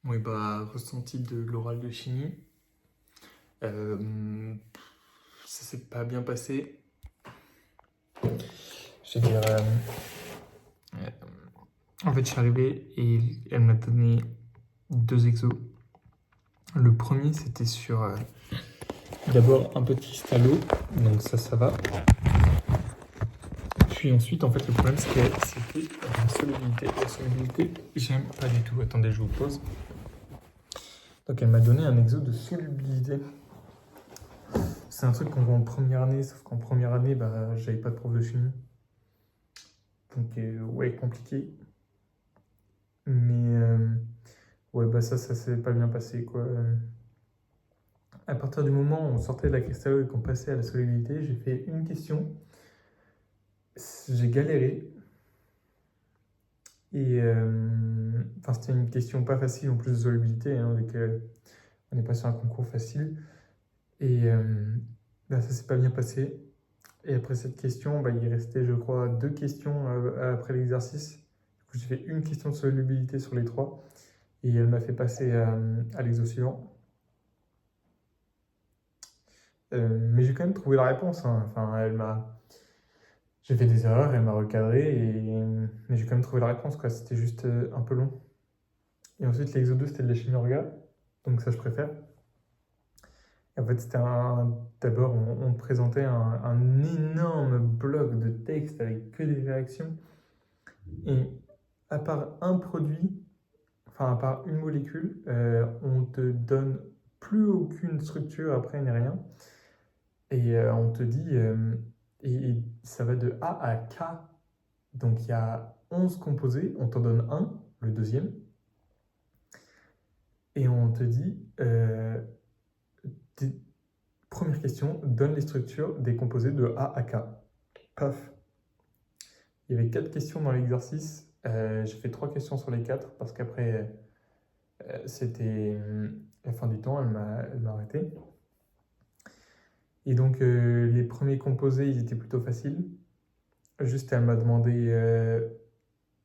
Oui, bah, ressenti de l'oral de chimie. Euh, Ça s'est pas bien passé. Je veux dire, en fait, je suis arrivé et elle m'a donné deux exos. Le premier, c'était sur d'abord un peu de cristallo, donc ça va. Puis ensuite, en fait, le problème, c'était la solubilité. La solubilité, j'aime pas du tout. Attendez, je vous pose. Donc, elle m'a donné un exo de solubilité. C'est un truc qu'on voit en première année, sauf qu'en première année, bah, j'avais pas de prof de chimie. Donc, ouais, compliqué. Mais, ouais, bah ça s'est pas bien passé, quoi. À partir du moment où on sortait de la cristallo et qu'on passait à la solubilité, j'ai fait une question. J'ai galéré. Et, enfin, c'était une question pas facile en plus de solubilité, hein, avec, on est pas sur un concours facile. Et, bah, ça s'est pas bien passé. Et après cette question, bah, il restait, je crois, deux questions après l'exercice. Du coup, j'ai fait une question de solubilité sur les trois. Et elle m'a fait passer à l'exo suivant. Mais j'ai quand même trouvé la réponse, hein. Enfin, j'ai fait des erreurs, elle m'a recadré, mais j'ai quand même trouvé la réponse, quoi. C'était juste un peu long. Et ensuite, l'exo 2, c'était de la chimie orga. Donc ça, je préfère. Et en fait, d'abord, on présentait un énorme bloc de texte avec que des réactions. Et à part un produit, enfin, à part une molécule, on te donne plus aucune structure après, ni rien. Et on te dit, et ça va de A à K. Donc il y a 11 composés, on t'en donne un, le deuxième. Et on te dit, première question, donne les structures des composés de A à K. Paf. Il y avait 4 questions dans l'exercice. J'ai fait 3 questions sur les 4 parce qu'après, c'était la fin du temps, elle m'a arrêté. Et donc, les premiers composés, ils étaient plutôt faciles. Juste, elle m'a demandé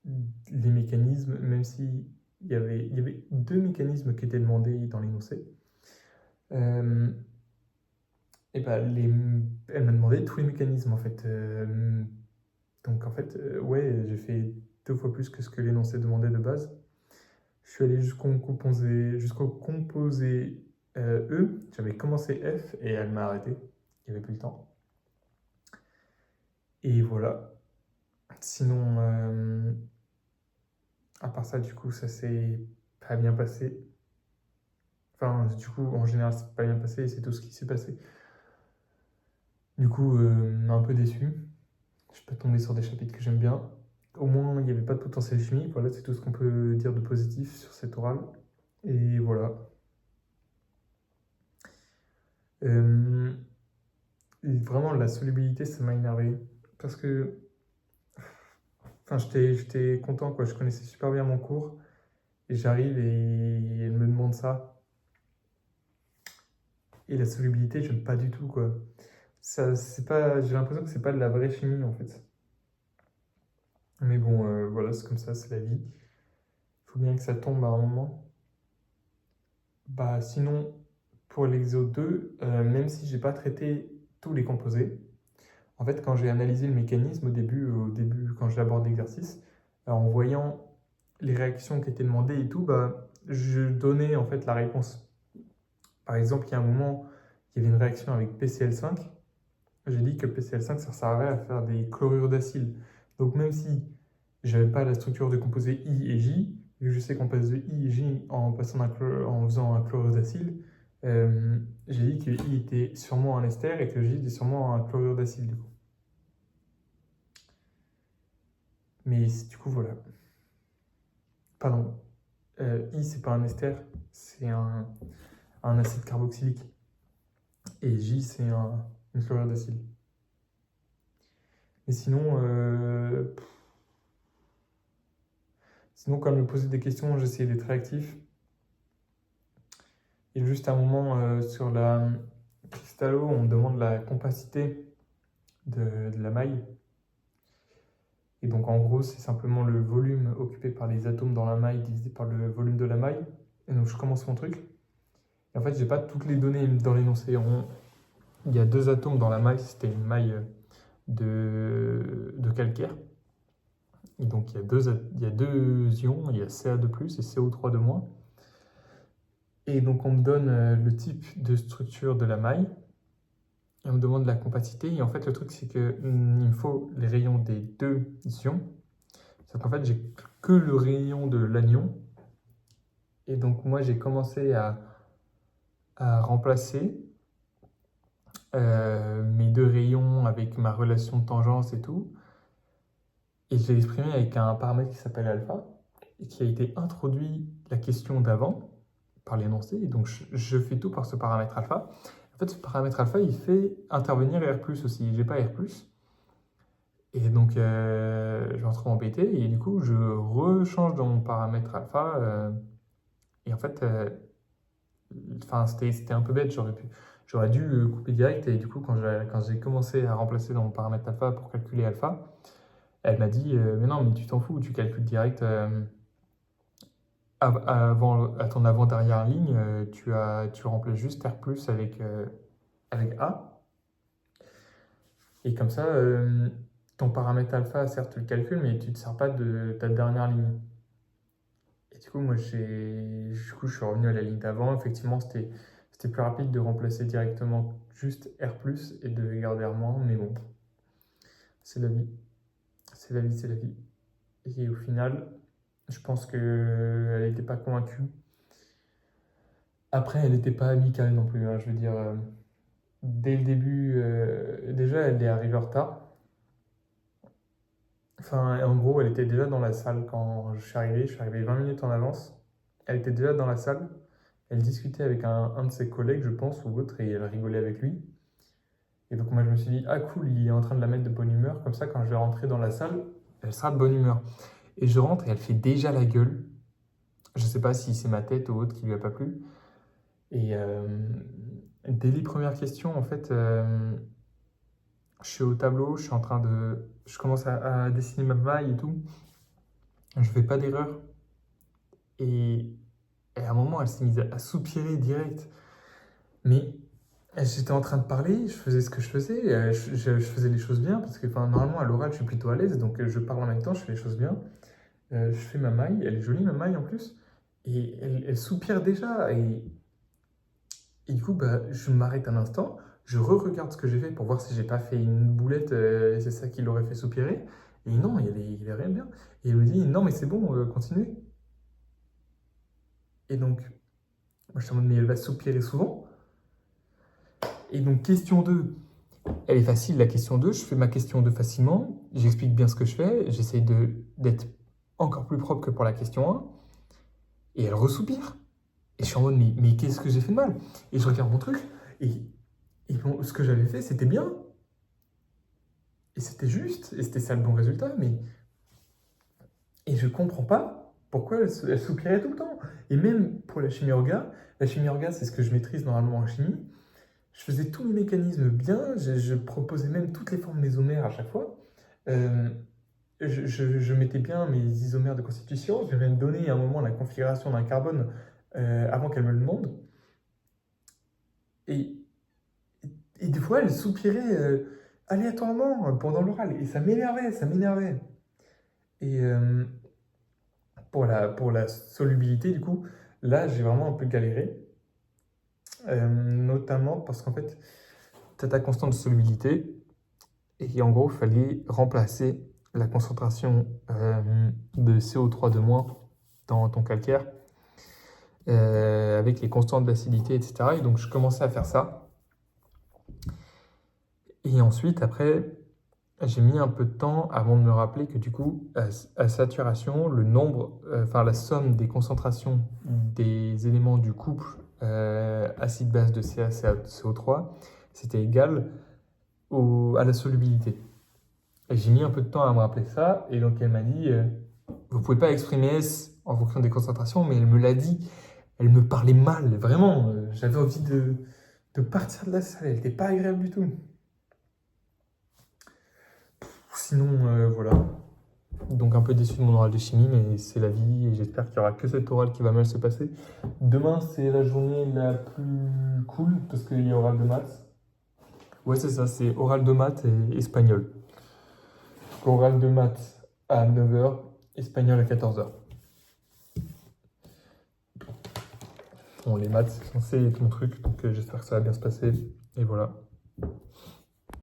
les mécanismes, même si il y avait deux mécanismes qui étaient demandés dans l'énoncé. Euh, et bah, elle m'a demandé tous les mécanismes en fait. Donc en fait, ouais, j'ai fait deux fois plus que ce que l'énoncé demandait de base. Je suis allé jusqu'au composé E. J'avais commencé F et elle m'a arrêté. Il n'y avait plus le temps. Et voilà. Sinon, à part ça, du coup, ça s'est pas bien passé. Enfin, du coup, en général, c'est pas bien passé et c'est tout ce qui s'est passé. Du coup, un peu déçu. Je suis pas tombé sur des chapitres que j'aime bien. Au moins, il n'y avait pas de potentiel chimique. Voilà, c'est tout ce qu'on peut dire de positif sur cet oral. Et voilà. Euh, Vraiment, la solubilité, ça m'a énervé. Parce que, enfin, j'étais content, quoi. Je connaissais super bien mon cours. Et j'arrive et elle me demande ça. Et la solubilité, j'aime pas du tout, quoi. Ça, c'est pas, j'ai l'impression que c'est pas de la vraie chimie, en fait. Mais bon, voilà, c'est comme ça, c'est la vie. Il faut bien que ça tombe à un moment. Bah, sinon, pour l'exo 2, même si j'ai pas traité tous les composés, en fait, quand j'ai analysé le mécanisme au début quand j'aborde l'exercice, en voyant les réactions qui étaient demandées et tout, bah, je donnais en fait la réponse. Par exemple, il y a un moment, il y avait une réaction avec PCl5. J'ai dit que PCl5, ça servait à faire des chlorures d'acide. Donc même si j'avais pas la structure de composés I et J, vu que je sais qu'on passe de I et J en faisant un chlorure d'acide, j'ai dit que I était sûrement un ester et que J était sûrement un chlorure d'acide du coup. Mais du coup voilà. Pardon. I c'est pas un ester, c'est un acide carboxylique. Et J c'est une chlorure d'acide. Mais sinon quand elle me posait des questions, j'essayais d'être réactif. Et juste un moment sur la cristallo, on me demande la compacité de la maille. Et donc en gros, c'est simplement le volume occupé par les atomes dans la maille divisé par le volume de la maille. Et donc je commence mon truc. Et en fait, j'ai pas toutes les données dans l'énoncé. Il y a 2 atomes dans la maille, c'était une maille de calcaire. Et donc il y a deux ions, il y a Ca2+ et CO3-. Et donc on me donne le type de structure de la maille. Et on me demande la compacité. Et en fait, le truc, c'est que il me faut les rayons des 2 ions. Sauf qu'en fait, j'ai que le rayon de l'anion. Et donc moi, j'ai commencé à remplacer mes 2 rayons avec ma relation de tangence et tout. Et je l'ai exprimé avec un paramètre qui s'appelle alpha, et qui a été introduit la question d'avant par l'énoncé. Et donc je fais tout par ce paramètre alpha. En fait, ce paramètre alpha, il fait intervenir R+ aussi. J'ai pas R+. Et donc je vais en trop m'embêter. Et du coup, je rechange dans mon paramètre alpha. Et en fait, c'était un peu bête. J'aurais dû couper direct. Et du coup, quand j'ai commencé à remplacer dans mon paramètre alpha pour calculer alpha, elle m'a dit mais non, mais tu t'en fous, tu calcules direct à ton avant-dernière ligne, tu remplaces juste R+ avec A. Et comme ça, ton paramètre alpha, certes, tu le calcules, mais tu ne te sers pas de ta dernière ligne. Et du coup, je suis revenu à la ligne d'avant. Effectivement, c'était plus rapide de remplacer directement juste R+ et de garder R-, mais bon, c'est la vie. C'est la vie, c'est la vie. Et au final, je pense qu'elle n'était pas convaincue. Après, elle n'était pas amicale non plus, hein, je veux dire. Dès le début, déjà, elle est arrivée en retard. Enfin, en gros, elle était déjà dans la salle quand je suis arrivé. Je suis arrivé 20 minutes en avance. Elle était déjà dans la salle. Elle discutait avec un de ses collègues, je pense, ou autre, et elle rigolait avec lui. Et donc, moi, je me suis dit, ah cool, il est en train de la mettre de bonne humeur. Comme ça, quand je vais rentrer dans la salle, elle sera de bonne humeur. Et je rentre et elle fait déjà la gueule. Je sais pas si c'est ma tête ou autre qui lui a pas plu. Et dès les premières questions, en fait, je suis au tableau, je commence à dessiner ma maille et tout. Je fais pas d'erreur. Et, et à un moment, elle s'est mise à soupirer direct. Mais j'étais en train de parler, je faisais ce que je faisais, je faisais les choses bien, parce que enfin, normalement, à l'oral, je suis plutôt à l'aise, donc je parle en même temps, je fais les choses bien. Je fais ma maille, elle est jolie, ma maille en plus. Et elle soupire déjà. Et du coup, bah, je m'arrête un instant, je re-regarde ce que j'ai fait pour voir si j'ai pas fait une boulette, et c'est ça qui l'aurait fait soupirer. Et non, il y avait rien de bien. Et il me dit, non, mais c'est bon, continuez. Et donc, moi je suis en mode, mais elle va soupirer souvent. Et donc, question 2, elle est facile, la question 2. Je fais ma question 2 facilement, j'explique bien ce que je fais, j'essaye d'être encore plus propre que pour la question 1. Et elle ressoupire. Et je suis en mode, mais qu'est-ce que j'ai fait de mal? Et je regarde mon truc, et, et bon, ce que j'avais fait, c'était bien. Et c'était juste, et c'était ça le bon résultat, mais... Et je comprends pas pourquoi elle soupirait tout le temps. Et même pour la chimie orga, c'est ce que je maîtrise normalement en chimie. Je faisais tous mes mécanismes bien, je proposais même toutes les formes mésomères à chaque fois. Euh, je mettais bien mes isomères de constitution. Je vais me donner à un moment la configuration d'un carbone avant qu'elle me le demande. Et, et des fois, elle soupirait aléatoirement pendant l'oral. Et ça m'énervait, ça m'énervait. Et pour la solubilité, du coup, là, j'ai vraiment un peu galéré. Notamment parce qu'en fait, tu as ta constante de solubilité. Et en gros, il fallait remplacer la concentration de CO3- dans ton calcaire avec les constantes d'acidité, etc. Et donc, je commençais à faire ça. Et ensuite, après, j'ai mis un peu de temps avant de me rappeler que du coup, à saturation, le nombre, enfin la somme des concentrations des éléments du couple acide-base de CaCO3, c'était égal à la solubilité. Et j'ai mis un peu de temps à me rappeler ça, et donc elle m'a dit, vous pouvez pas exprimer S en fonction des concentrations, mais elle me l'a dit, elle me parlait mal, vraiment, j'avais envie de partir de la salle, elle n'était pas agréable du tout. Sinon, voilà. Donc un peu déçu de mon oral de chimie, mais c'est la vie et j'espère qu'il n'y aura que cet oral qui va mal se passer. Demain, c'est la journée la plus cool parce qu'il y a oral de maths. Ouais, c'est ça, c'est oral de maths et espagnol. Donc, oral de maths à 9h, espagnol à 14h. Bon, les maths, c'est censé être mon truc, donc j'espère que ça va bien se passer. Et voilà.